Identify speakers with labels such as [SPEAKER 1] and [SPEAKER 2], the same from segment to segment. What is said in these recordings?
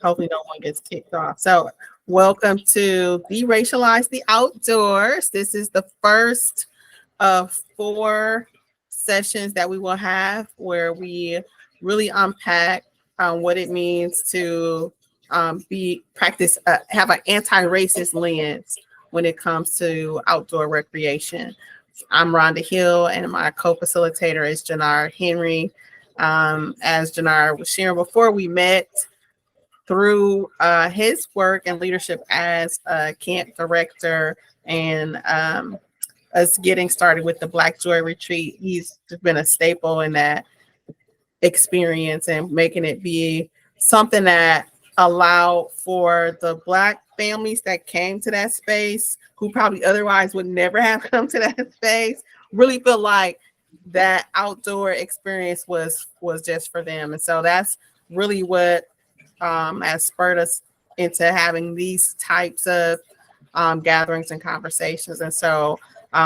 [SPEAKER 1] Hopefully no one gets kicked off. So welcome to De-racialize the Outdoors. This is the first of 4 sessions that we will have where we really unpack what it means to have an anti-racist lens when it comes to outdoor recreation. I'm Rhonda Hill, and my co-facilitator is Judnard Henry. As Judnard was sharing before, we met through his work and leadership as a camp director and us getting started with the Black Joy Retreat. He's been a staple in that experience and making it be something that allowed for the Black families that came to that space, who probably otherwise would never have come to that space, really feel like that outdoor experience was just for them. And so that's really what has spurred us into having these types of gatherings and conversations. And so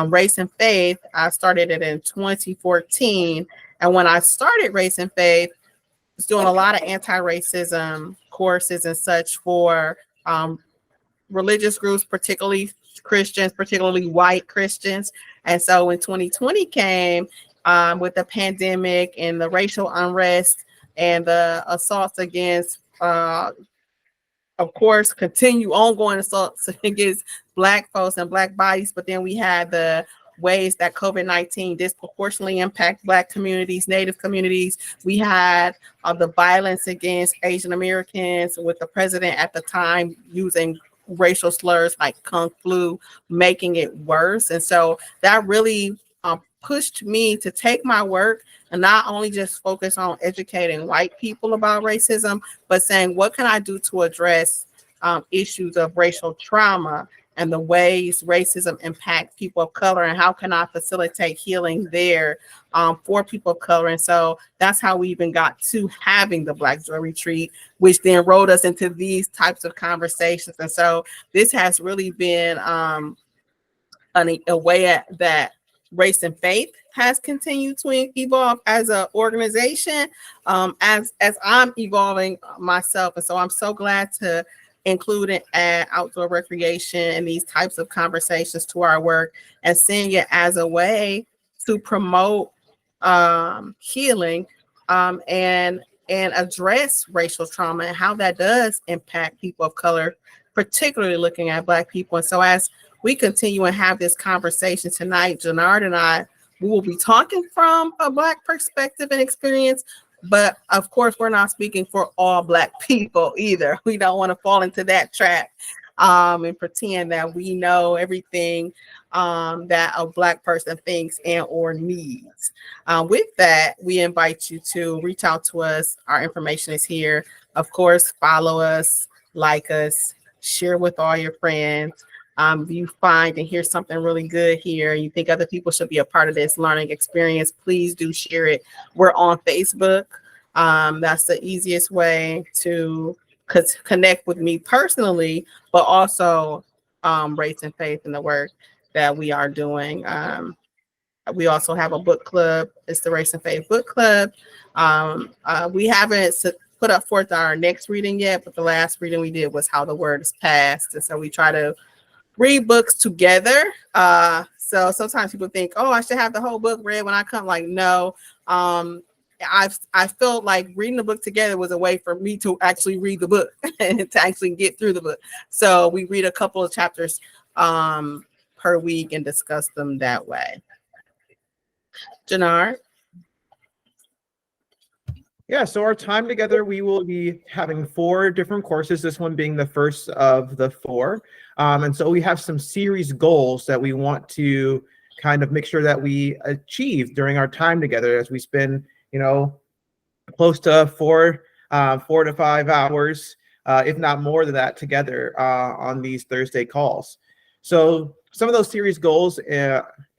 [SPEAKER 1] Race and Faith, I started it in 2014. And when I started Race and Faith, I was doing a lot of anti-racism courses and such for religious groups, particularly Christians, particularly white Christians. And so when 2020 came with the pandemic and the racial unrest and the assaults against, of course, ongoing assaults against Black folks and Black bodies, but then we had the ways that COVID-19 disproportionately impact Black communities, Native communities. We had the violence against Asian Americans with the president at the time using racial slurs like kung flu, making it worse. And so that really pushed me to take my work and not only just focus on educating white people about racism, but saying, what can I do to address issues of racial trauma and the ways racism impacts people of color, and how can I facilitate healing there for people of color? And so that's how we even got to having the Black Joy Retreat, which then rolled us into these types of conversations. And so this has really been a way that Race and Faith has continued to evolve as an organization, as I'm evolving myself. And so I'm so glad to include it at outdoor recreation and these types of conversations to our work, and seeing it as a way to promote healing and address racial trauma and how that does impact people of color, particularly looking at Black people. And so as we continue and have this conversation tonight, Judnard and I, we will be talking from a Black perspective and experience, but of course, we're not speaking for all Black people either. We don't want to fall into that trap and pretend that we know everything that a Black person thinks and or needs. With that, we invite you to reach out to us. Our information is here. Of course, follow us, like us, share with all your friends. If you find and hear something really good here, you think other people should be a part of this learning experience, please do share it. We're on Facebook. That's the easiest way to connect with me personally, but also Race and Faith and the work that we are doing. We also have a book club. It's the Race and Faith Book Club. We haven't put up forth our next reading yet, but the last reading we did was How the Word is Passed. And so we try to read books together. So sometimes people think, oh, I should have the whole book read when I come. Like, no. I felt like reading the book together was a way for me to actually read the book and to actually get through the book. So we read a couple of chapters per week and discuss them that way. Judnard?
[SPEAKER 2] Yeah, so our time together, we will be having 4 different courses, this one being the first of the 4. And so we have some series goals that we want to kind of make sure that we achieve during our time together as we spend, close to 4 to 5 hours, if not more than that, together on these Thursday calls. So some of those series goals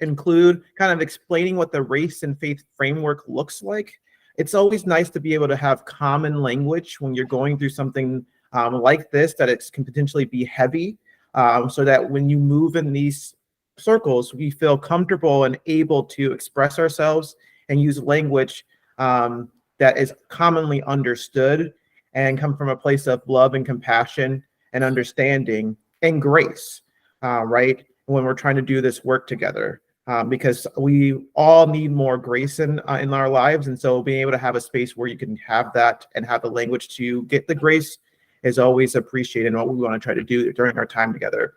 [SPEAKER 2] include kind of explaining what the race and faith framework looks like. It's always nice to be able to have common language when you're going through something like this, that it can potentially be heavy, so that when you move in these circles, we feel comfortable and able to express ourselves and use language that is commonly understood and come from a place of love and compassion and understanding and grace, right? When we're trying to do this work together, because we all need more grace in our lives. And so being able to have a space where you can have that and have the language to get the grace is always appreciated, and what we want to try to do during our time together.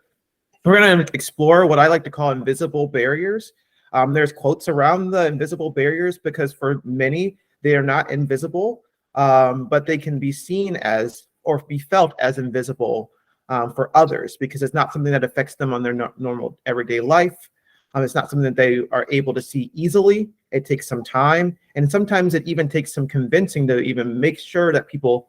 [SPEAKER 2] We're going to explore what I like to call invisible barriers. There's quotes around the invisible barriers because for many, they are not invisible, but they can be seen as or be felt as invisible for others because it's not something that affects them on their normal everyday life. It's not something that they are able to see easily. It takes some time, and sometimes it even takes some convincing to even make sure that people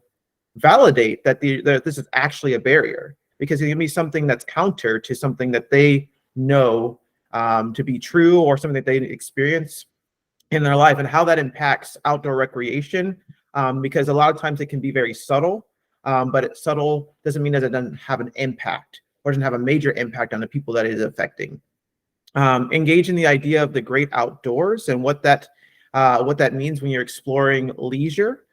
[SPEAKER 2] validate that this is actually a barrier, because it can be something that's counter to something that they know to be true or something that they experience in their life, and how that impacts outdoor recreation, because a lot of times it can be very subtle, but subtle doesn't mean that it doesn't have an impact or doesn't have a major impact on the people that it is affecting. Engage in the idea of the great outdoors and what that means when you're exploring leisure,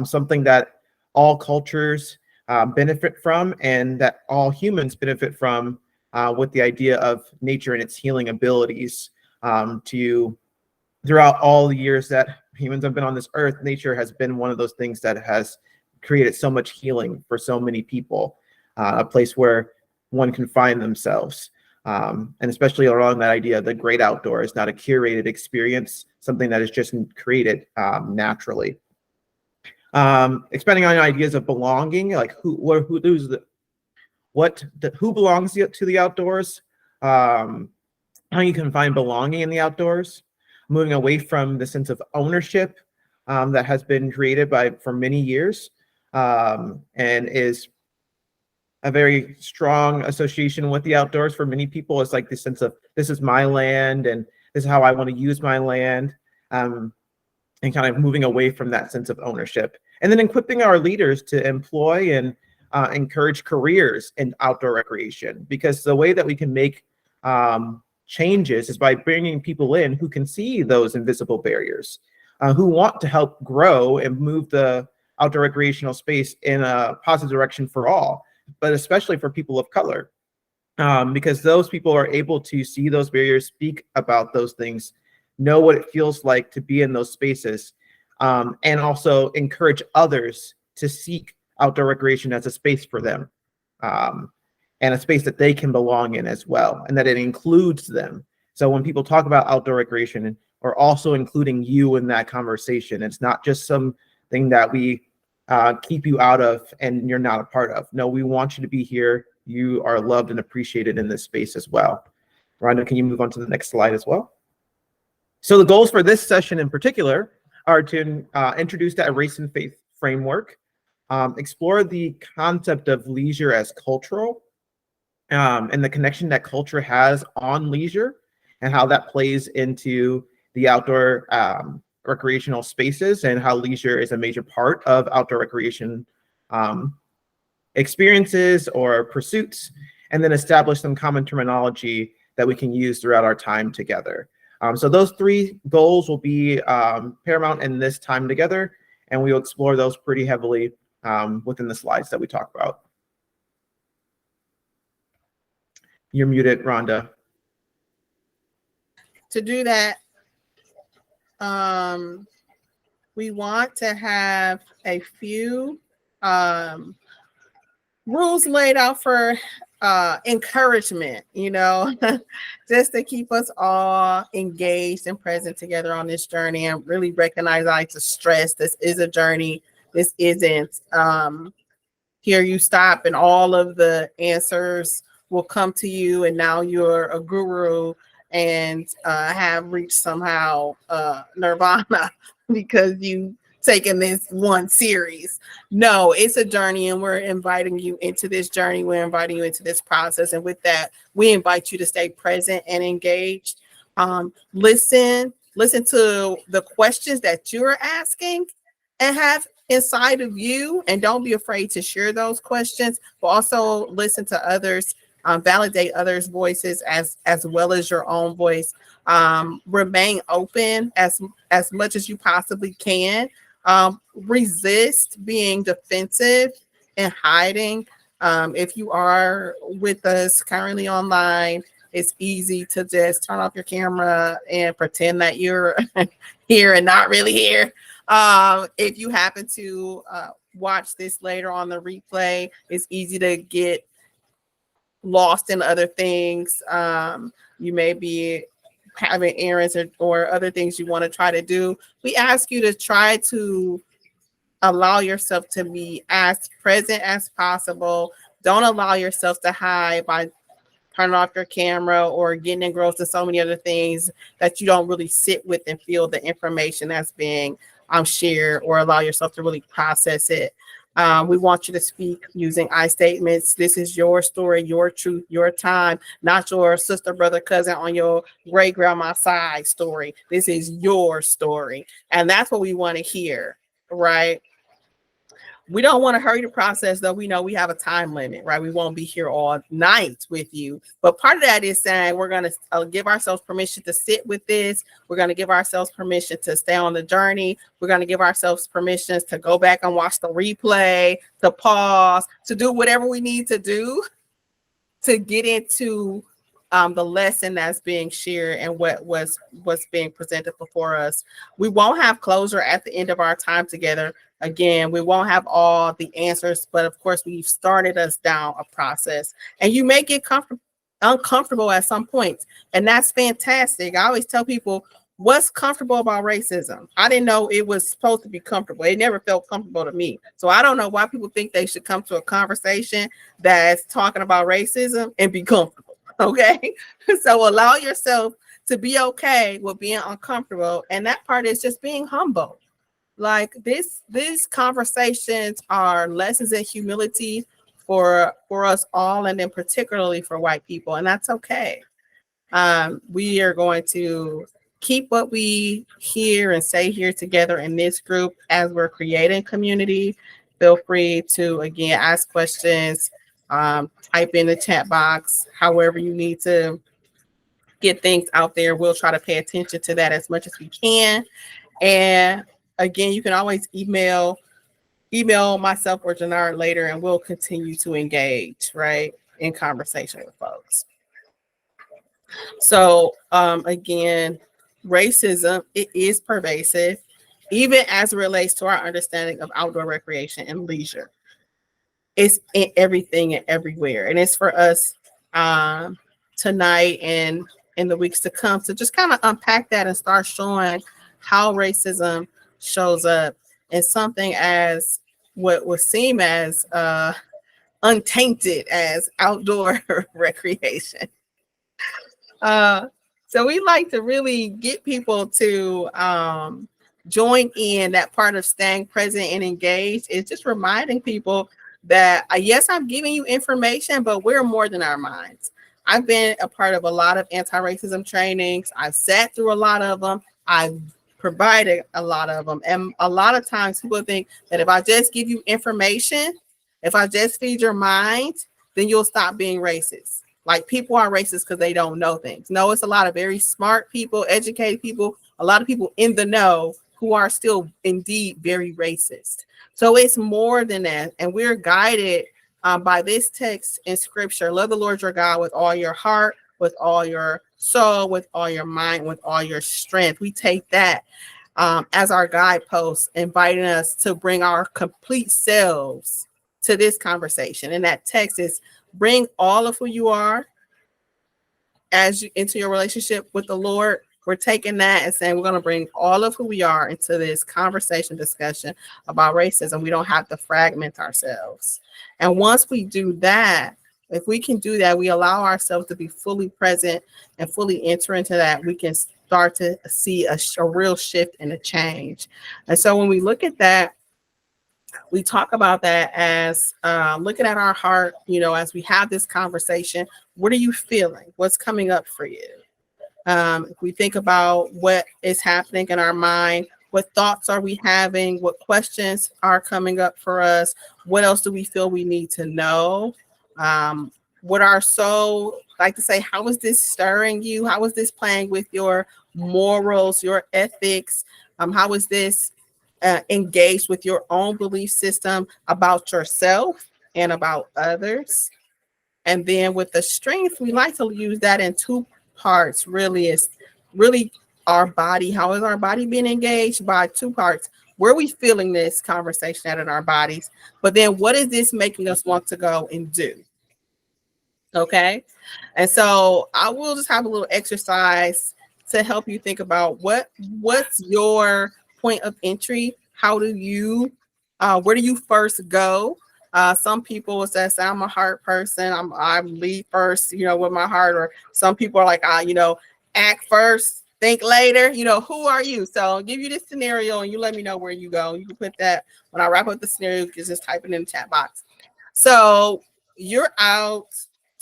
[SPEAKER 2] something that all cultures benefit from and that all humans benefit from, with the idea of nature and its healing abilities. Throughout all the years that humans have been on this earth, nature has been one of those things that has created so much healing for so many people, a place where one can find themselves. And especially around that idea, the great outdoors, not a curated experience, something that is just created naturally. Expanding on ideas of belonging, like who belongs to the outdoors, how you can find belonging in the outdoors, moving away from the sense of ownership that has been created for many years, and is a very strong association with the outdoors for many people. It's like this sense of, this is my land and this is how I want to use my land, and kind of moving away from that sense of ownership. And then equipping our leaders to employ and encourage careers in outdoor recreation, because the way that we can make changes is by bringing people in who can see those invisible barriers, who want to help grow and move the outdoor recreational space in a positive direction for all, but especially for people of color, because those people are able to see those barriers, speak about those things, know what it feels like to be in those spaces, and also encourage others to seek outdoor recreation as a space for them, and a space that they can belong in as well, and that it includes them. So when people talk about outdoor recreation, we're also including you in that conversation. It's not just something that we keep you out of and you're not a part of. No, we want you to be here. You are loved and appreciated in this space as well. Rhonda, can you move on to the next slide as well? So the goals for this session in particular are to introduce that race and faith framework, explore the concept of leisure as cultural, and the connection that culture has on leisure and how that plays into the outdoor recreational spaces, and how leisure is a major part of outdoor recreation experiences or pursuits, and then establish some common terminology that we can use throughout our time together. So those three goals will be paramount in this time together, and we will explore those pretty heavily within the slides that we talk about. You're muted, Rhonda.
[SPEAKER 1] To do that, we want to have a few rules laid out for encouragement, just to keep us all engaged and present together on this journey, and really recognize, I like to stress, this is a journey. This isn't here you stop and all of the answers will come to you and now you're a guru and have reached somehow nirvana because you taken this one series. No, it's a journey, and we're inviting you into this journey. We're inviting you into this process. And with that, we invite you to stay present and engaged. Listen to the questions that you're asking and have inside of you, and don't be afraid to share those questions, but also listen to others, validate others' voices as well as your own voice. Remain open as much as you possibly can. Resist being defensive and hiding. If you are with us currently online, it's easy to just turn off your camera and pretend that you're here and not really here. If you happen to watch this later on the replay, it's easy to get lost in other things. You may be having errands or other things you want to try to do. We ask you to try to allow yourself to be as present as possible. Don't allow yourself to hide by turning off your camera or getting engrossed in so many other things that you don't really sit with and feel the information that's being shared, or allow yourself to really process it. We want you to speak using I statements. This is your story, your truth, your time, not your sister, brother, cousin on your great grandma's side story. This is your story. And that's what we want to hear, right? We don't want to hurry the process, though. We know we have a time limit, right? We won't be here all night with you. But part of that is saying we're going to give ourselves permission to sit with this. We're going to give ourselves permission to stay on the journey. We're going to give ourselves permissions to go back and watch the replay, to pause, to do whatever we need to do to get into the lesson that's being shared and what's being presented before us. We won't have closure at the end of our time together. Again, we won't have all the answers, but of course, we've started us down a process, and you may get uncomfortable at some point, and that's fantastic. I always tell people, what's comfortable about racism? I didn't know it was supposed to be comfortable. It never felt comfortable to me. So I don't know why people think they should come to a conversation that's talking about racism and be comfortable. Okay. So allow yourself to be okay with being uncomfortable. And that part is just being humble. Like these conversations are lessons in humility for us all, and then particularly for white people. And that's okay. We are going to keep what we hear and say here together in this group as we're creating community. Feel free to, again, ask questions, type in the chat box, however you need to get things out there. We'll try to pay attention to that as much as we can. And again, you can always email myself or Judnard later, and we'll continue to engage, right, in conversation with folks. So again, racism, it is pervasive, even as it relates to our understanding of outdoor recreation and leisure. It's in everything and everywhere. And it's for us tonight and in the weeks to come to just kind of unpack that and start showing how racism shows up in something as what would seem as untainted as outdoor recreation. So we like to really get people to join in. That part of staying present and engaged is just reminding people that, yes, I'm giving you information, but we're more than our minds. I've been a part of a lot of anti-racism trainings. I've sat through a lot of them. I've provided a lot of them. And a lot of times people think that if I just give you information, if I just feed your mind, then you'll stop being racist. Like people are racist because they don't know things. No, it's a lot of very smart people, educated people, a lot of people in the know who are still indeed very racist. So it's more than that. And we're guided by this text in scripture. Love the Lord your God with all your heart, with all your soul, with all your mind, with all your strength. We take that as our guidepost, inviting us to bring our complete selves to this conversation. And that text is bring all of who you are as you into your relationship with the Lord. We're taking that and saying we're going to bring all of who we are into this conversation, discussion about racism. We don't have to fragment ourselves. And once we do that, if we can do that, we allow ourselves to be fully present and fully enter into that, we can start to see a real shift and a change. And so when we look at that, we talk about that as looking at our heart, as we have this conversation, what are you feeling? What's coming up for you? If we think about what is happening in our mind, what thoughts are we having? What questions are coming up for us? What else do we feel we need to know? What our soul like to say, how is this stirring you? How is this playing with your morals, your ethics? How is this engaged with your own belief system about yourself and about others. And then with the strength, we like to use that in two parts. Really, is really our body. How is our body being engaged? By two parts. Where are we feeling this conversation at in our bodies? But then what is this making us want to go and do? Okay. And so I will just have a little exercise to help you think about what's your point of entry. How do you where do you first go? Some people will say, I'm a heart person. I lead first, with my heart. Or some people are like, act first, think later. Who are you? So I'll give you this scenario and you let me know where you go. You can put that when I wrap up the scenario, you can just type it in the chat box. So you're out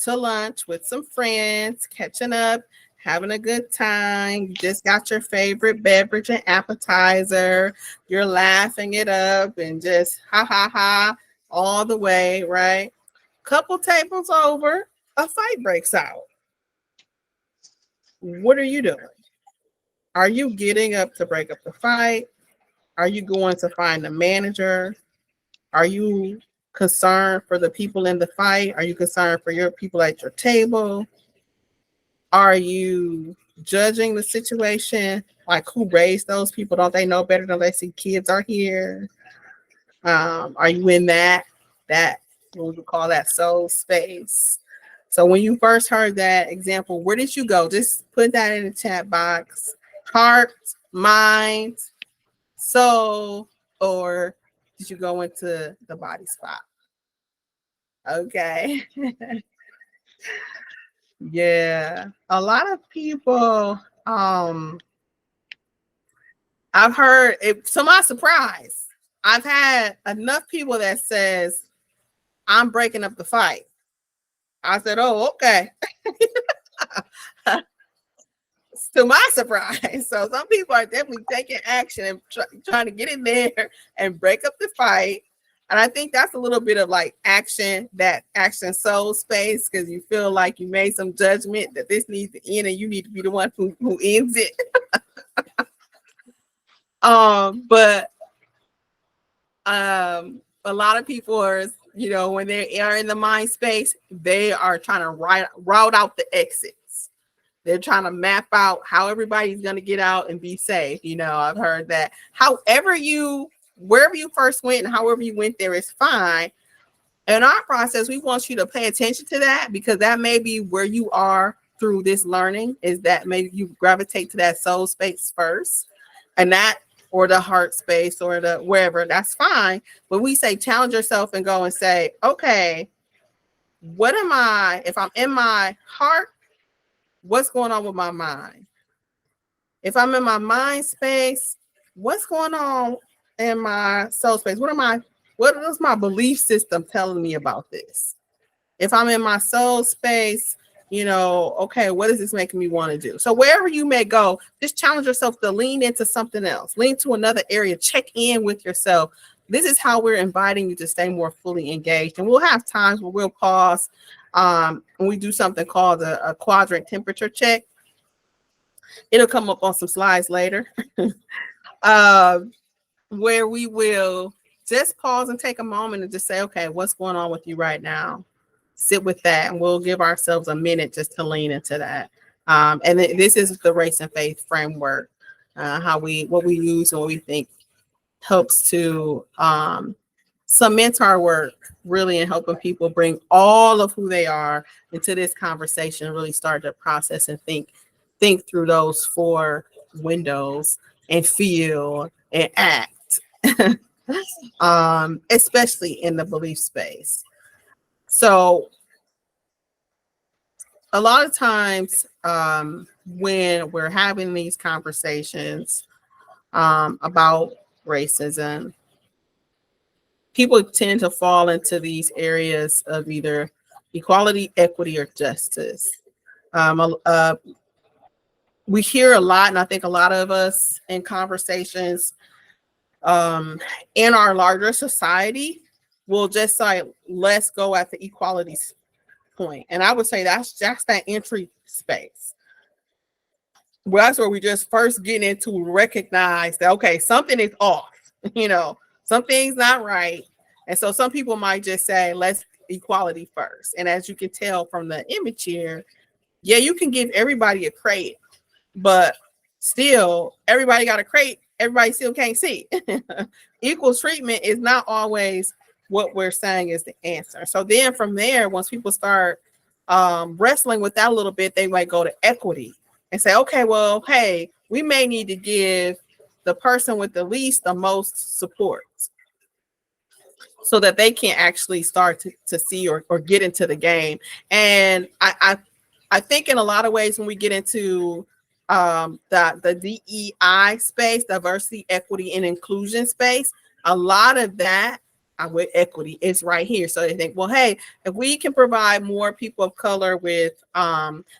[SPEAKER 1] to lunch with some friends, catching up, having a good time. You just got your favorite beverage and appetizer. You're laughing it up and just ha ha ha all the way, right? Couple tables over, a fight breaks out. What are you doing? Are you getting up to break up the fight? Are you going to find the manager? Are you concerned for the people in the fight? Are you concerned for your people at your table? Are you judging the situation? Like, who raised those people? Don't they know better? Don't they see kids are here? Are you in that what we call that soul space? So when you first heard that example, where did you go? Just put that in the chat box. Heart, mind, soul, or did you go into the body spot? Okay. Yeah. A lot of people, I've heard it, to my surprise, I've had enough people that says, I'm breaking up the fight. I said, oh, okay. To my surprise. So some people are definitely taking action and trying to get in there and break up the fight. And I think that's a little bit of like that action soul space, because you feel like you made some judgment that this needs to end and you need to be the one who ends it. But a lot of people are, when they are in the mind space, they are trying to route out the exits. They're trying to map out how everybody's going to get out and be safe. I've heard that. Wherever you first went and however you went there is fine. In our process, we want you to pay attention to that, because that may be where you are through this learning, is that maybe you gravitate to that soul space first, and that, or the heart space, or the wherever, that's fine. But we say challenge yourself and go and say, okay, if I'm in my heart, what's going on with my mind? If I'm in my mind space, what's going on in my soul space? What is my belief system telling me about this? If I'm in my soul space, okay, what is this making me want to do? So wherever you may go, just challenge yourself to lean into something else, lean to another area, check in with yourself. This is how we're inviting you to stay more fully engaged. And we'll have times where we'll pause and we do something called a quadrant temperature check. It'll come up on some slides later. Where we will just pause and take a moment and just say, okay, what's going on with you right now? Sit with that, and we'll give ourselves a minute just to lean into that. And this is the race and faith framework, what we use and what we think helps to cement our work really in helping people bring all of who they are into this conversation, really start to process and think through those 4 windows and feel and act. Especially in the belief space. So a lot of times when we're having these conversations about racism, people tend to fall into these areas of either equality, equity, or justice. We hear a lot, and I think a lot of us in conversations in our larger society will just say, let's go at the equality point. And I would say that's just that entry space. Well, that's where we just first get into recognize that, okay, something is off. Some things not right. And so some people might just say, let's equality first. And as you can tell from the image here, yeah, you can give everybody a crate, but still everybody got a crate. Everybody still can't see. Equal treatment is not always what we're saying is the answer. So then from there, once people start wrestling with that a little bit, they might go to equity and say, okay, well, hey, we may need to give the person with the least the most support so that they can actually start to see or get into the game. And I think in a lot of ways when we get into the DEI space, diversity, equity, and inclusion space, a lot of that with equity is right here. So they think, well, hey, if we can provide more people of color with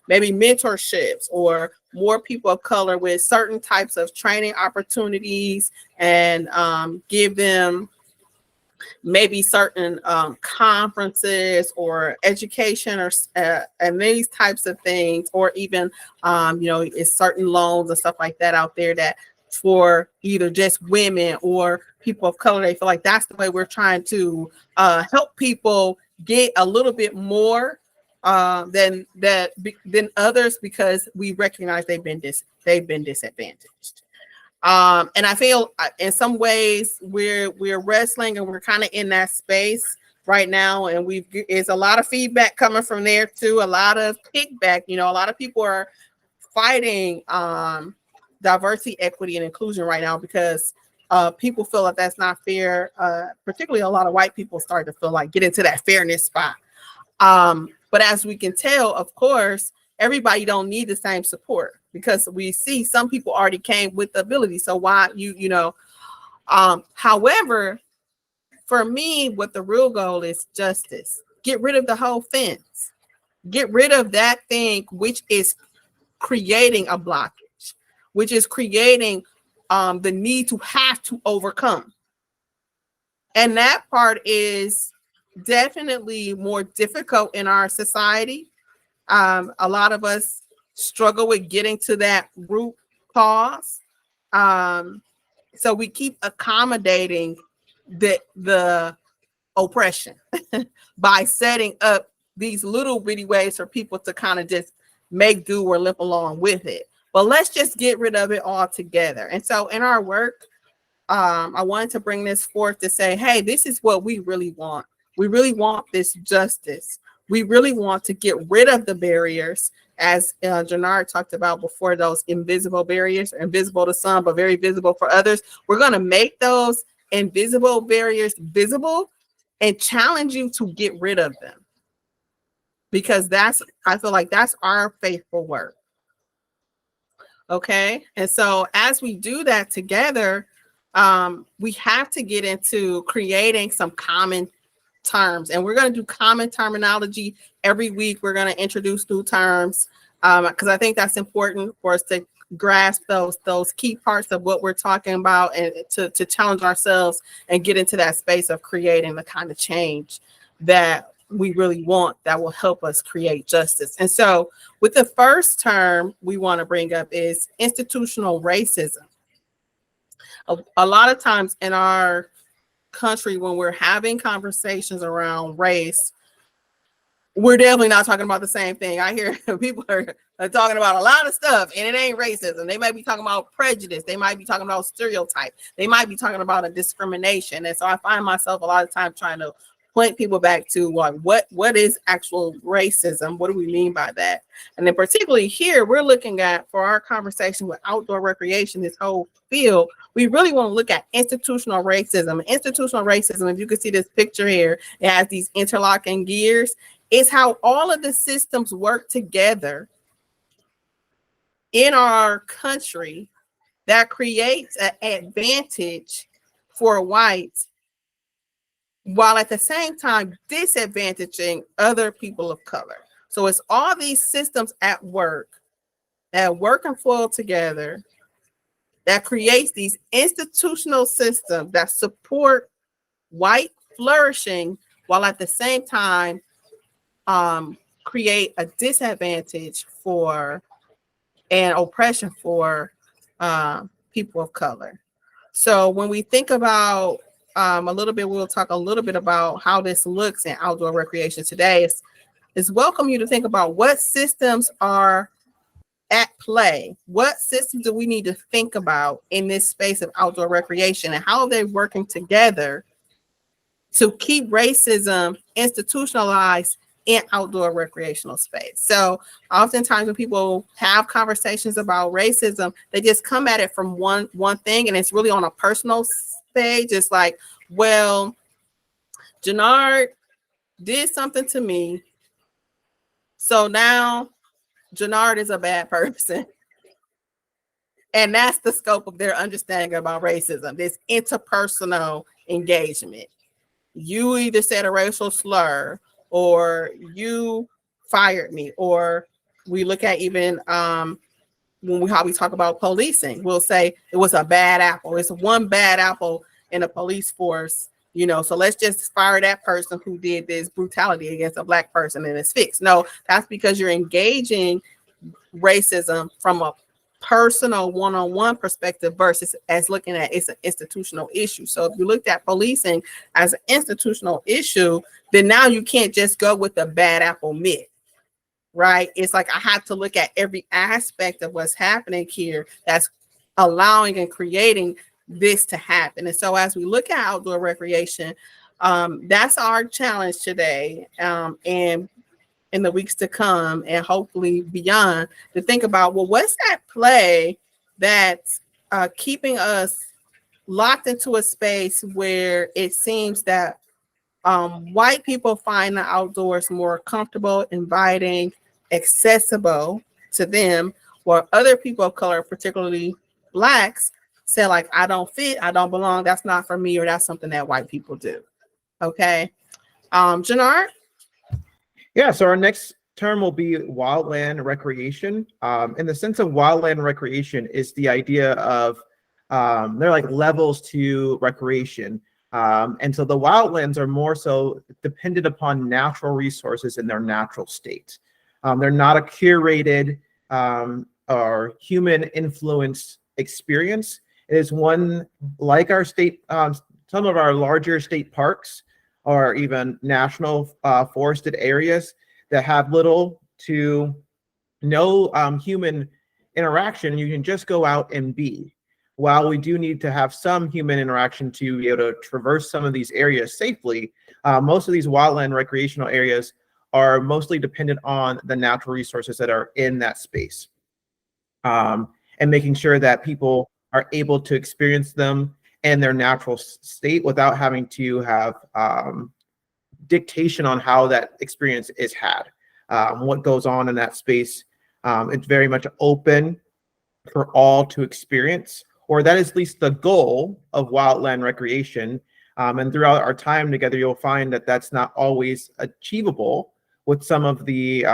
[SPEAKER 1] maybe mentorships or more people of color with certain types of training opportunities and give them maybe certain conferences or education or and these types of things, or even it's certain loans and stuff like that out there that for either just women or people of color, they feel like that's the way we're trying to help people get a little bit more than others, because we recognize they've been disadvantaged. And I feel in some ways we're wrestling and we're kind of in that space right now, and it's a lot of feedback coming from there too, a lot of kickback. A lot of people are fighting diversity, equity, and inclusion right now because people feel that that's not fair. Particularly a lot of white people start to feel like get into that fairness spot. But as we can tell, of course, everybody don't need the same support, because we see some people already came with the ability. So why however, for me, what the real goal is justice. Get rid of the whole fence. Get rid of that thing which is creating a blockage, which is creating the need to have to overcome. And that part is definitely more difficult in our society. A lot of us struggle with getting to that root cause. So we keep accommodating the oppression by setting up these little bitty ways for people to kind of just make do or limp along with it. But let's just get rid of it altogether. And so in our work, I wanted to bring this forth to say, hey, this is what we really want. We really want this justice. We really want to get rid of the barriers, as Judnard talked about before, those invisible barriers, invisible to some, but very visible for others. We're going to make those invisible barriers visible and challenge you to get rid of them. Because I feel like that's our faithful work. Okay. And so as we do that together, we have to get into creating some common terms, and we're going to do common terminology every week. We're going to introduce new terms because I think that's important for us to grasp those key parts of what we're talking about, and to challenge ourselves and get into that space of creating the kind of change that we really want, that will help us create justice. And so with the first term we want to bring up is institutional racism. A lot of times in our country, when we're having conversations around race, we're definitely not talking about the same thing. I hear people are talking about a lot of stuff, and it ain't racism. They might be talking about prejudice. They might be talking about stereotype. They might be talking about a discrimination. And so I find myself a lot of times trying to point people back to what is actual racism? What do we mean by that? And then particularly here, we're looking at, for our conversation with outdoor recreation, this whole field, we really want to look at institutional racism. Institutional racism, if you can see this picture here, it has these interlocking gears. It's how all of the systems work together in our country that creates an advantage for whites, while at the same time disadvantaging other people of color. So it's all these systems at work that work and flow together that creates these institutional systems that support white flourishing, while at the same time create a disadvantage for and oppression for people of color. So when we think about a little bit, we'll talk a little bit about how this looks in outdoor recreation today. It's welcome you to think about what systems are at play. What systems do we need to think about in this space of outdoor recreation, and how are they working together to keep racism institutionalized in outdoor recreational space? So oftentimes when people have conversations about racism, they just come at it from one thing, and it's really on a personal stage. It's like, well, Judnard did something to me, so now Judnard is a bad person. And that's the scope of their understanding about racism, this interpersonal engagement. You either said a racial slur, or you fired me, or we look at even how we talk about policing, we'll say it was a bad apple. It's one bad apple in a police force, so let's just fire that person who did this brutality against a Black person and it's fixed. No, that's because you're engaging racism from a personal one-on-one perspective versus as looking at it's an institutional issue. So if you looked at policing as an institutional issue, then now you can't just go with the bad apple myth, right? It's like I have to look at every aspect of what's happening here that's allowing and creating this to happen. And so as we look at outdoor recreation, that's our challenge today, and in the weeks to come, and hopefully beyond, to think about, well, what's at play that's keeping us locked into a space where it seems that white people find the outdoors more comfortable, inviting, accessible to them, while other people of color, particularly Blacks, say like, I don't fit, I don't belong, that's not for me, or that's something that white people do. Okay. Judnard?
[SPEAKER 2] Yeah, so our next term will be wildland recreation. In the sense of wildland recreation is the idea of they're like levels to recreation. And so the wildlands are more so dependent upon natural resources in their natural state. They're not a curated or human influence experience. It is one like our state, some of our larger state parks or even national forested areas that have little to no human interaction. You can just go out and be. While we do need to have some human interaction to be able to traverse some of these areas safely, most of these wildland recreational areas are mostly dependent on the natural resources that are in that space, and making sure that people are able to experience them in their natural state without having to have dictation on how that experience is had, what goes on in that space. It's very much open for all to experience, or that is at least the goal of wildland recreation. And throughout our time together, you'll find that that's not always achievable with some of these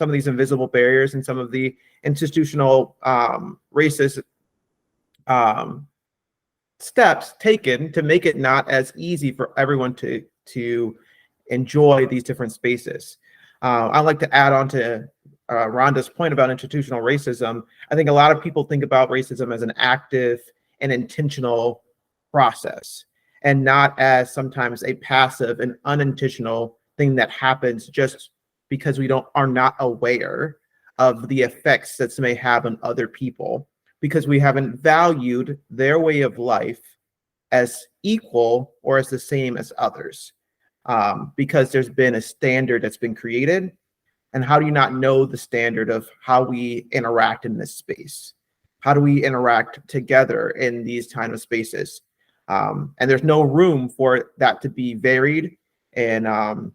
[SPEAKER 2] invisible barriers and some of the institutional racist steps taken to make it not as easy for everyone to enjoy these different spaces. I'd like to add on to Rhonda's point about institutional racism. I think a lot of people think about racism as an active and intentional process, and not as sometimes a passive and unintentional thing that happens just because we are not aware of the effects that may have on other people, because we haven't valued their way of life as equal or as the same as others, because there's been a standard that's been created. And how do you not know the standard of how we interact in this space? How do we interact together in these kind of spaces? And there's no room for that to be varied and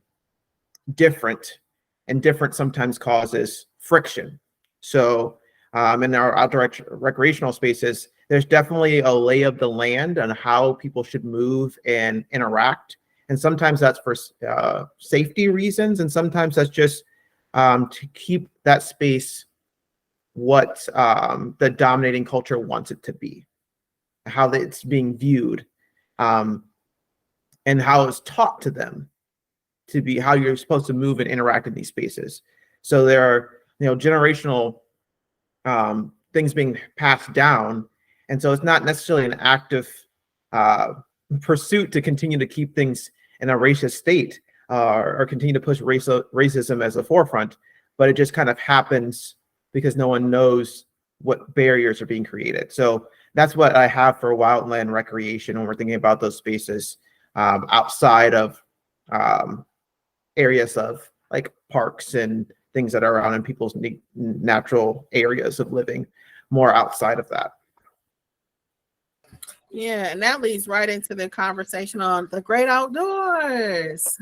[SPEAKER 2] different, and different sometimes causes friction. So in our outdoor recreational spaces, there's definitely a lay of the land on how people should move and interact. And sometimes that's for safety reasons, and sometimes that's just to keep that space what the dominating culture wants it to be, how it's being viewed, and how it's taught to them to be, how you're supposed to move and interact in these spaces. So there are generational things being passed down, And so it's not necessarily an active pursuit to continue to keep things in a racist state or continue to push racism as a forefront, but it just kind of happens because no one knows what barriers are being created. So that's what I have for wildland recreation when we're thinking about those spaces outside of areas of like parks and things that are around in people's natural areas of living, more outside of that.
[SPEAKER 1] Yeah, and that leads right into the conversation on the great outdoors,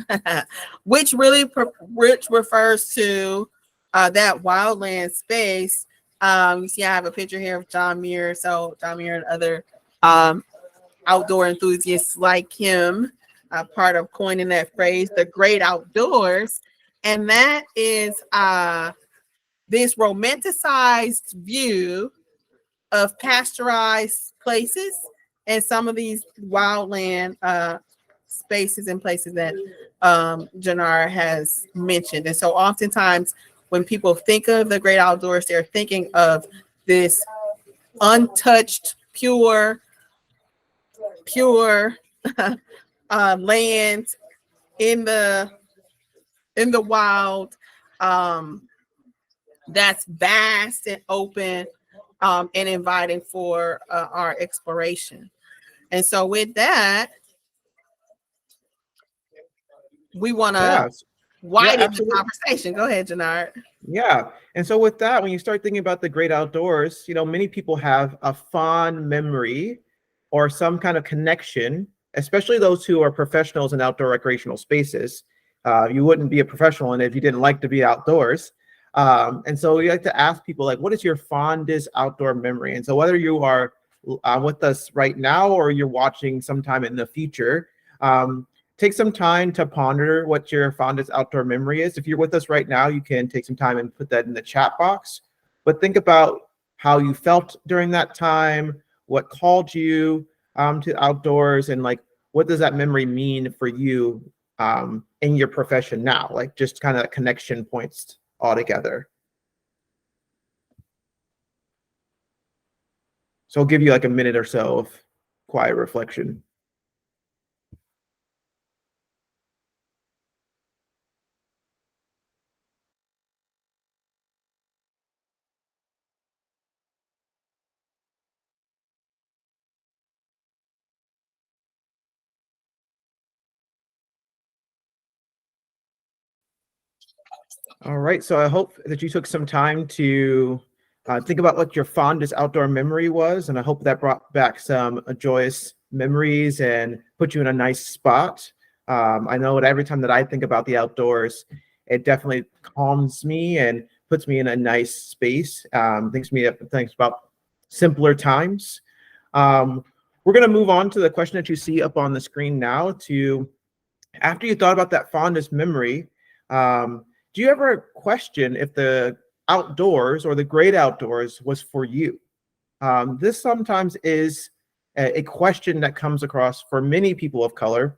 [SPEAKER 1] which refers to that wildland space. You see, I have a picture here of John Muir. So John Muir and other outdoor enthusiasts like him, part of coining that phrase, the great outdoors. And that is this romanticized view of pasteurized places and some of these wildland spaces and places that Judnard has mentioned. And so oftentimes when people think of the great outdoors, they're thinking of this untouched, pure land in the wild, that's vast and open, and inviting for our exploration. And so with that, we want to widen the conversation. Go ahead, Judnard.
[SPEAKER 2] Yeah. And so with that, when you start thinking about the great outdoors, you know, many people have a fond memory or some kind of connection, especially those who are professionals in outdoor recreational spaces. You wouldn't be a professional in it if you didn't like to be outdoors. And so we like to ask people, like, what is your fondest outdoor memory? And so whether you are with us right now or you're watching sometime in the future, take some time to ponder what your fondest outdoor memory is. If you're with us right now, you can take some time and put that in the chat box. But think about how you felt during that time, what called you to outdoors, and like, what does that memory mean for you in your profession now? Like, just kind of connection points all together. So I'll give you like a minute or so of quiet reflection. All right, so I hope that you took some time to think about what your fondest outdoor memory was, and I hope that brought back some joyous memories and put you in a nice spot. I know that every time that I think about the outdoors, it definitely calms me and puts me in a nice space. Thinks about simpler times. We're going to move on to the question that you see up on the screen now. After you thought about that fondest memory, do you ever question if the outdoors or the great outdoors was for you? This sometimes is a question that comes across for many people of color.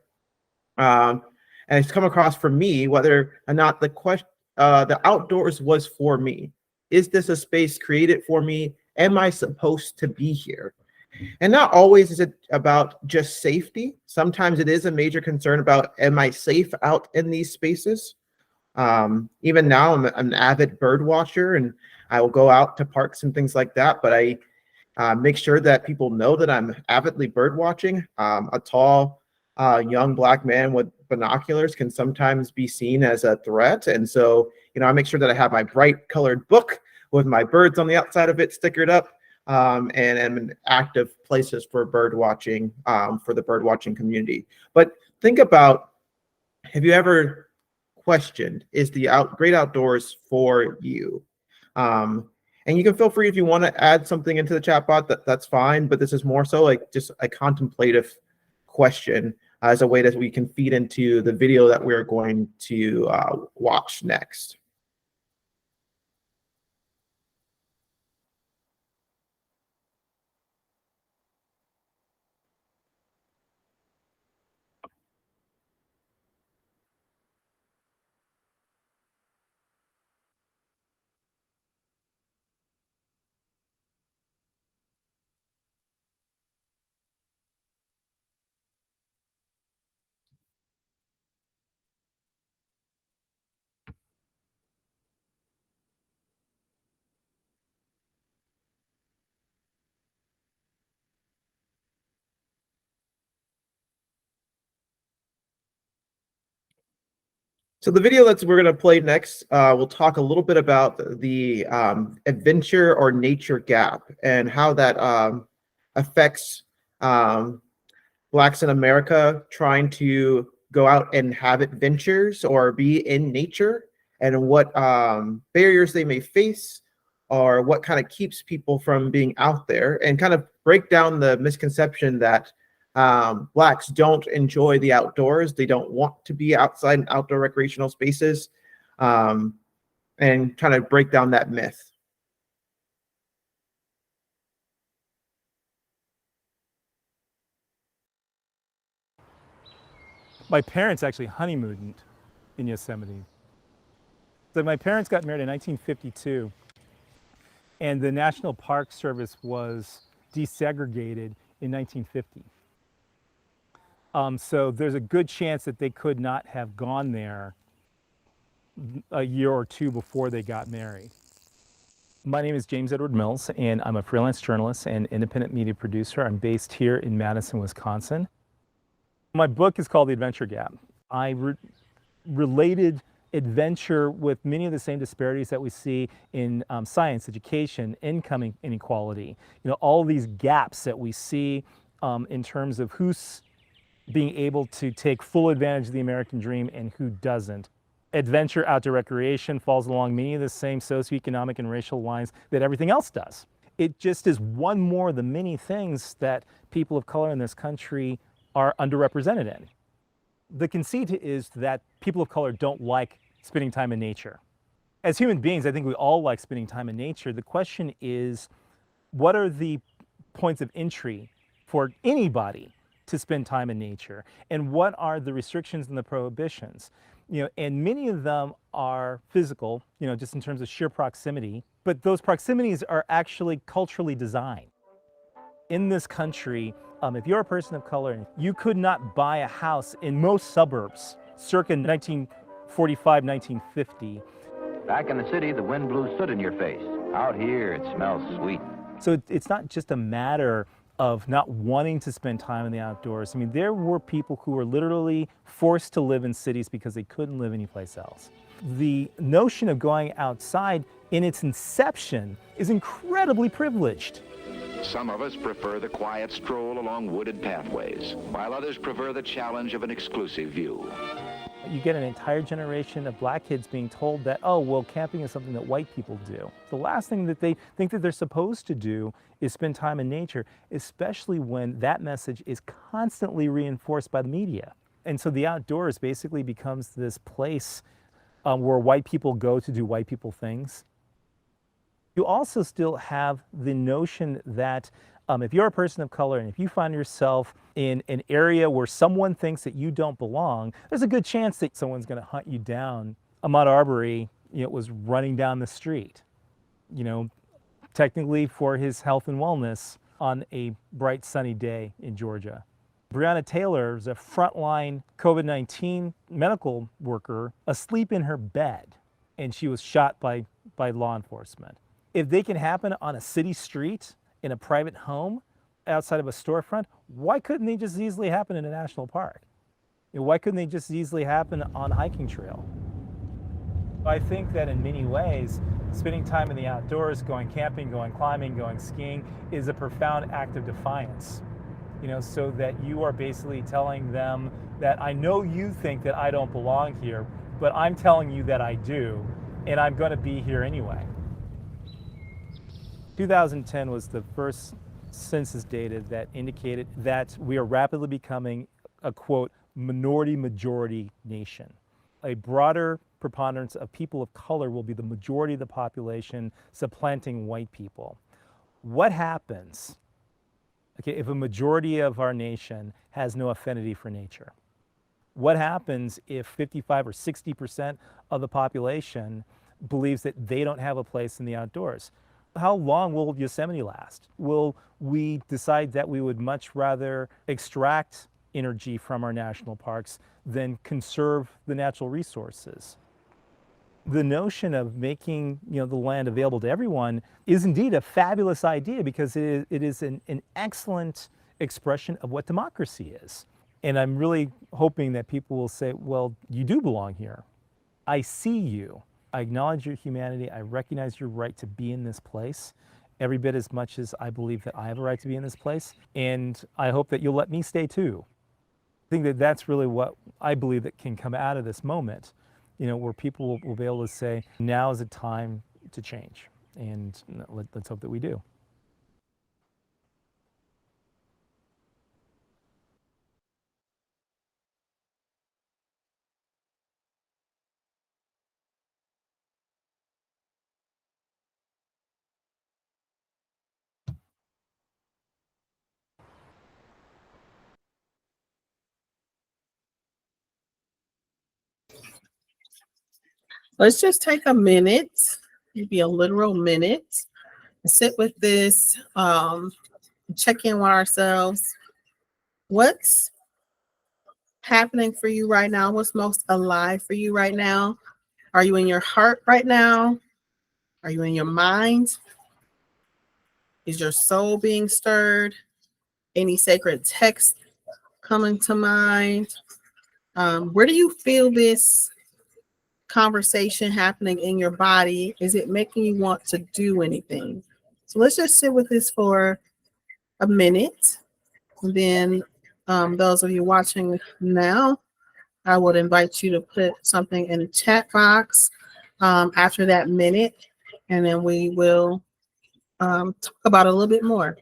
[SPEAKER 2] And it's come across for me, whether or not the outdoors was for me. Is this a space created for me? Am I supposed to be here? And not always is it about just safety. Sometimes it is a major concern about, am I safe out in these spaces? Even now, I'm an avid bird watcher, and I will go out to parks and things like that. But I make sure that people know that I'm avidly bird watching. A tall, young black man with binoculars can sometimes be seen as a threat, and so I make sure that I have my bright colored book with my birds on the outside of it stickered up, and am in active places for bird watching for the bird watching community. But think about, have you ever questioned, is the great outdoors for you? And you can feel free, if you want to add something into the chat bot, that's fine, but this is more so like just a contemplative question as a way that we can feed into the video that we're going to watch next. So the video that we're going to play next, we'll talk a little bit about the adventure or nature gap and how that affects Blacks in America trying to go out and have adventures or be in nature, and what barriers they may face, or what kind of keeps people from being out there, and kind of break down the misconception that Blacks don't enjoy the outdoors. They don't want to be outside in outdoor recreational spaces, and kind of break down that myth.
[SPEAKER 3] My parents actually honeymooned in Yosemite. So my parents got married in 1952, and the National Park Service was desegregated in 1950. So there's a good chance that they could not have gone there a year or two before they got married. My name is James Edward Mills, and I'm a freelance journalist and independent media producer. I'm based here in Madison, Wisconsin. My book is called The Adventure Gap. I related adventure with many of the same disparities that we see in science, education, income inequality. All these gaps that we see in terms of who's being able to take full advantage of the American dream and who doesn't. Adventure, outdoor recreation falls along many of the same socioeconomic and racial lines that everything else does. It just is one more of the many things that people of color in this country are underrepresented in. The conceit is that people of color don't like spending time in nature. As human beings, I think we all like spending time in nature. The question is, what are the points of entry for anybody to spend time in nature? And what are the restrictions and the prohibitions? And many of them are physical, just in terms of sheer proximity, but those proximities are actually culturally designed. In this country, if you're a person of color, you could not buy a house in most suburbs circa 1945, 1950.
[SPEAKER 4] Back in the city, the wind blew soot in your face. Out here, it smells sweet.
[SPEAKER 3] So it's not just a matter of not wanting to spend time in the outdoors. I mean, there were people who were literally forced to live in cities because they couldn't live anyplace else. The notion of going outside in its inception is incredibly privileged.
[SPEAKER 5] Some of us prefer the quiet stroll along wooded pathways, while others prefer the challenge of an exclusive view.
[SPEAKER 3] You get an entire generation of black kids being told that, oh, well, camping is something that white people do. The last thing that they think that they're supposed to do is spend time in nature, especially when that message is constantly reinforced by the media. And so the outdoors basically becomes this place where white people go to do white people things. You also still have the notion that if you're a person of color and if you find yourself in an area where someone thinks that you don't belong, there's a good chance that someone's going to hunt you down. Ahmaud Arbery, was running down the street, technically for his health and wellness on a bright sunny day in Georgia. Breonna Taylor is a frontline COVID-19 medical worker asleep in her bed, and she was shot by law enforcement. If they can happen on a city street, in a private home, outside of a storefront, why couldn't they just easily happen in a national park? Why couldn't they just easily happen on a hiking trail? I think that in many ways, spending time in the outdoors, going camping, going climbing, going skiing, is a profound act of defiance. So that you are basically telling them that I know you think that I don't belong here, but I'm telling you that I do, and I'm going to be here anyway. 2010 was the first census data that indicated that we are rapidly becoming a, quote, minority-majority nation. A broader preponderance of people of color will be the majority of the population, supplanting white people. What happens, if a majority of our nation has no affinity for nature? What happens if 55 or 60% of the population believes that they don't have a place in the outdoors? How long will Yosemite last? Will we decide that we would much rather extract energy from our national parks than conserve the natural resources? The notion of making the land available to everyone is indeed a fabulous idea, because it is an excellent expression of what democracy is. And I'm really hoping that people will say, well, you do belong here. I see you. I acknowledge your humanity. I recognize your right to be in this place every bit as much as I believe that I have a right to be in this place. And I hope that you'll let me stay too. I think that that's really what I believe that can come out of this moment, where people will be able to say, now is the time to change. And let's hope that we do.
[SPEAKER 1] Let's just take a minute, maybe a literal minute, and sit with this, check in with ourselves. What's happening for you right now? What's most alive for you right now? Are you in your heart right now? Are you in your mind? Is your soul being stirred? Any sacred text coming to mind? Where do you feel this conversation happening in your body? Is it making you want to do anything? So let's just sit with this for a minute. And then those of you watching now, I would invite you to put something in the chat box after that minute, and then we will talk about it a little bit more.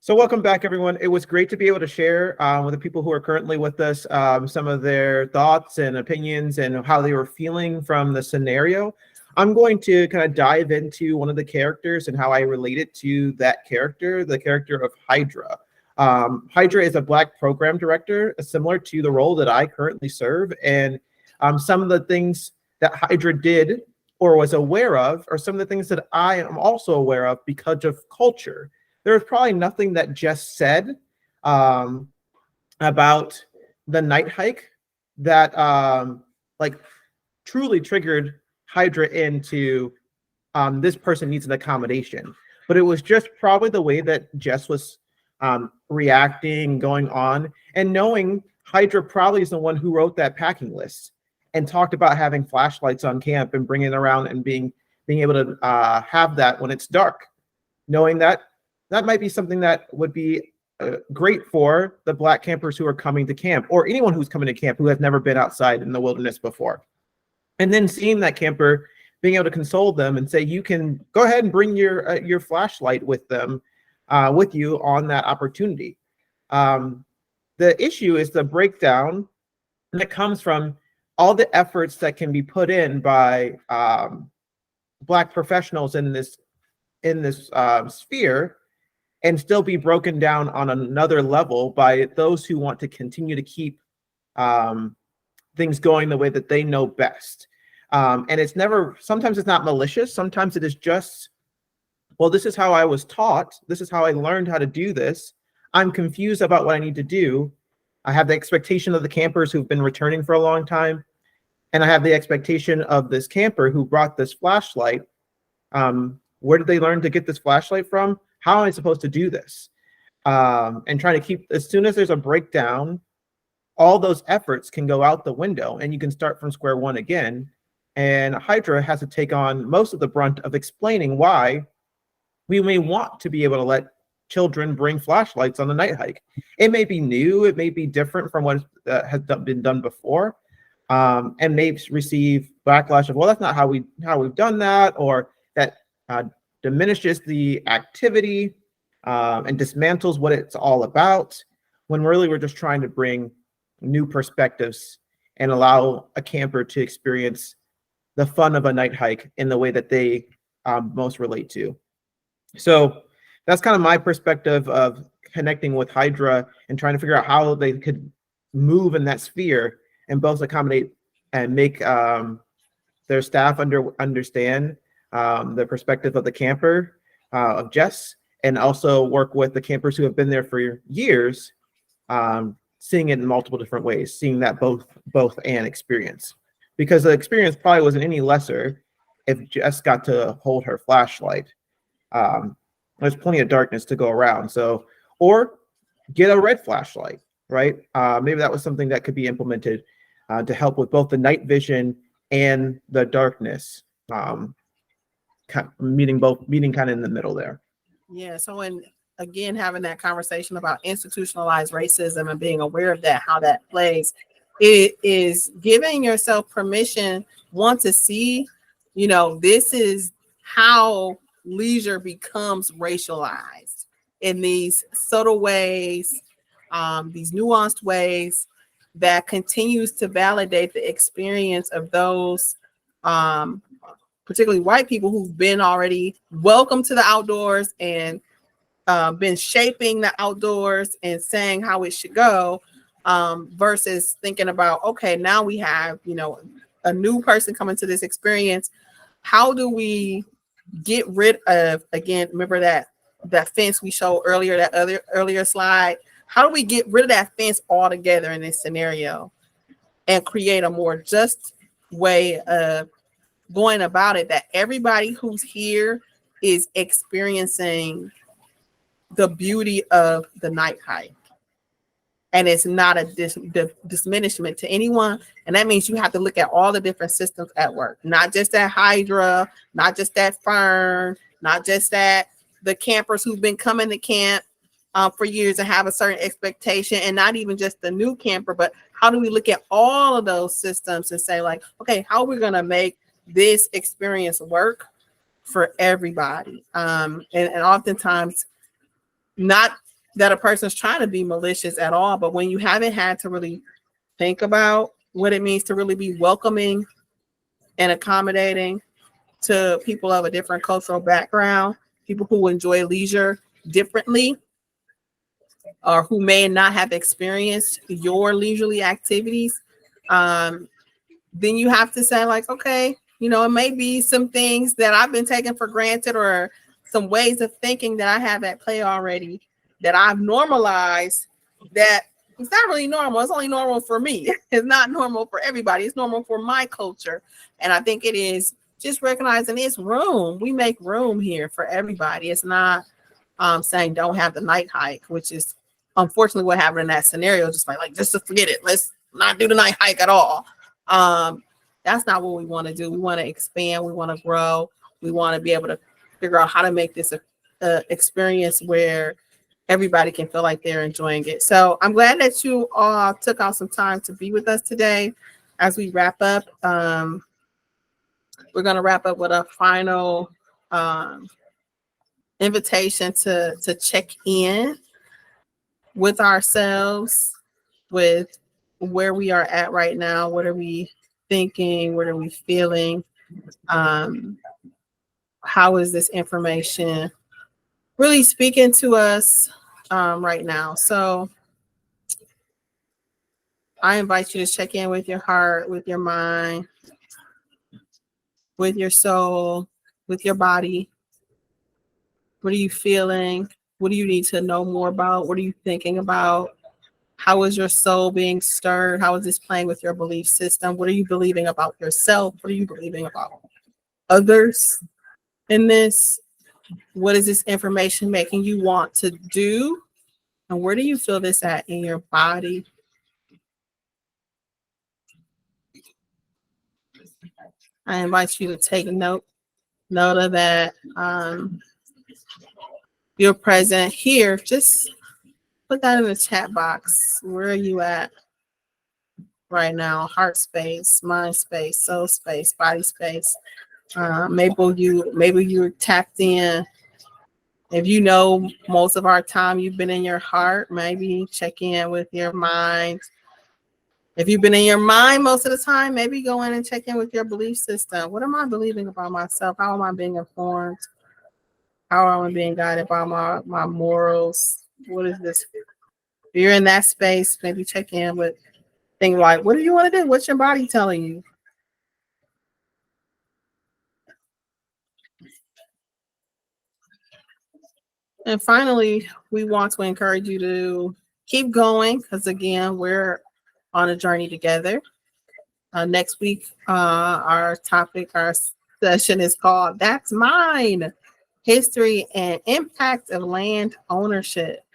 [SPEAKER 2] So welcome back, everyone. It was great to be able to share with the people who are currently with us some of their thoughts and opinions and how they were feeling from the scenario. I'm going to kind of dive into one of the characters and how I relate it to that character, the character of Hydra. Hydra is a Black program director, similar to the role that I currently serve. And some of the things that Hydra did or was aware of are some of the things that I am also aware of because of culture. There's probably nothing that Jess said about the night hike that like truly triggered Hydra into this person needs an accommodation. But it was just probably the way that Jess was reacting, going on, and knowing Hydra probably is the one who wrote that packing list and talked about having flashlights on camp and bringing it around and being able to have that when it's dark, knowing that that might be something that would be great for the Black campers who are coming to camp, or anyone who's coming to camp who has never been outside in the wilderness before. And then seeing that camper, being able to console them and say, you can go ahead and bring your flashlight with them, with you on that opportunity. The issue is the breakdown that comes from all the efforts that can be put in by Black professionals in this sphere, and still be broken down on another level by those who want to continue to keep things going the way that they know best. And it's never, sometimes it's not malicious. Sometimes it is just, well, this is how I was taught. This is how I learned how to do this. I'm confused about what I need to do. I have the expectation of the campers who've been returning for a long time. And I have the expectation of this camper who brought this flashlight. Where did they learn to get this flashlight from? how am I supposed to do this? And trying to keep, as soon as there's a breakdown, all those efforts can go out the window and you can start from square one again. And Hydra has to take on most of the brunt of explaining why we may want to be able to let children bring flashlights on the night hike. It may be new, it may be different from what has been done before, and may receive backlash of, well, that's not how we've done that, or that diminishes the activity and dismantles what it's all about, when really we're just trying to bring new perspectives and allow a camper to experience the fun of a night hike in the way that they most relate to. So that's kind of my perspective of connecting with Hydra and trying to figure out how they could move in that sphere and both accommodate and make their staff understand the perspective of the camper, of Jess, and also work with the campers who have been there for years, seeing it in multiple different ways, seeing that both and experience. Because the experience probably wasn't any lesser if Jess got to hold her flashlight. There's plenty of darkness to go around. So, or get a red flashlight, right? Maybe that was something that could be implemented to help with both the night vision and the darkness, meeting kind of in the middle there.
[SPEAKER 1] Yeah. So when, again, having that conversation about institutionalized racism and being aware of that, how that plays, it is giving yourself permission, one, to see, this is how leisure becomes racialized in these subtle ways, these nuanced ways that continues to validate the experience of those, particularly white people who've been already welcome to the outdoors and been shaping the outdoors and saying how it should go, versus thinking about, okay, now we have, a new person coming to this experience. How do we get rid of, again, remember that fence we showed earlier, that earlier slide? How do we get rid of that fence altogether in this scenario and create a more just way of going about it, that everybody who's here is experiencing the beauty of the night hike? And it's not a diminishment to anyone. And that means you have to look at all the different systems at work, not just that Hydra, not just that Fern, not just that the campers who've been coming to camp for years and have a certain expectation, and not even just the new camper, but how do we look at all of those systems and say, like, okay, how are we going to make this experience work for everybody? And oftentimes, not that a person's trying to be malicious at all, but when you haven't had to really think about what it means to really be welcoming and accommodating to people of a different cultural background, people who enjoy leisure differently, or who may not have experienced your leisurely activities, then you have to say, like, okay, it may be some things that I've been taking for granted, or some ways of thinking that I have at play already, that I've normalized, that it's not really normal. It's only normal for me. It's not normal for everybody. It's normal for my culture. And I think it is just recognizing it's room. We make room here for everybody. It's not saying don't have the night hike, which is unfortunately what happened in that scenario. Just just to forget it. Let's not do the night hike at all. That's not what we want to do. We want to expand. We want to grow. We want to be able to figure out how to make this a experience where everybody can feel like they're enjoying it. So I'm glad that you all took out some time to be with us today. As we wrap up, we're going to wrap up with a final invitation to check in with ourselves, with where we are at right now. What are we thinking? What are we feeling? How is this information really speaking to us right now? So I invite you to check in with your heart, with your mind, with your soul, with your body. What are you feeling? What do you need to know more about? What are you thinking about? How is your soul being stirred? How is this playing with your belief system? What are you believing about yourself? What are you believing about others in this? What is this information making you want to do? And where do you feel this at in your body? I invite you to take note of that. You're present here. Just put that in the chat box. Where are you at right now? Heart space, mind space, soul space, body space. Maybe you're tapped in. If you know most of our time you've been in your heart, maybe check in with your mind. If you've been in your mind most of the time, maybe go in and check in with your belief system. What am I believing about myself? How am I being informed? How am I being guided by my morals? What is this? If you're in that space, maybe check in with things like, what do you want to do? What's your body telling you? And finally, we want to encourage you to keep going because, again, we're on a journey together. Next week, our session is called That's Mine, History and Impact of Land Ownership.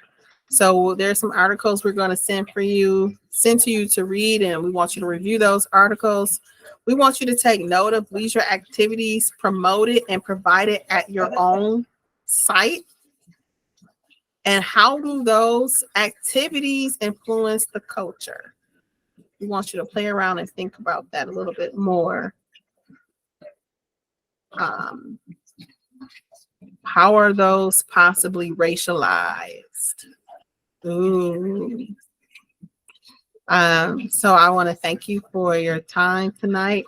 [SPEAKER 1] So there's some articles we're going to send to you to read, and we want you to review those articles. We want you to take note of leisure activities promoted and provided at your own site. And how do those activities influence the culture? We want you to play around and think about that a little bit more. How are those possibly racialized? Ooh. So I want to thank you for your time tonight.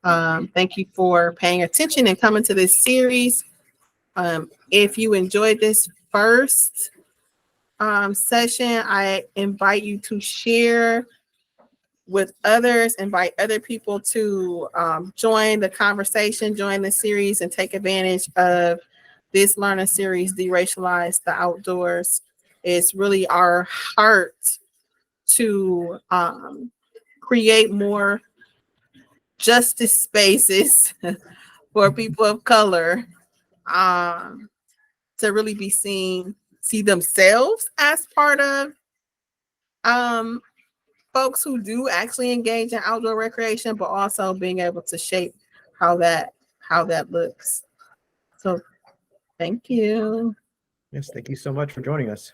[SPEAKER 1] Thank you for paying attention and coming to this series. If you enjoyed this first session, I invite you to share with others, invite other people to join the conversation, join the series, and take advantage of this learning series, De-racialize the Outdoors. It's really our heart to create more justice spaces for people of color to really be seen, see themselves as part of folks who do actually engage in outdoor recreation, but also being able to shape how that looks. So thank you.
[SPEAKER 2] Yes, thank you so much for joining us.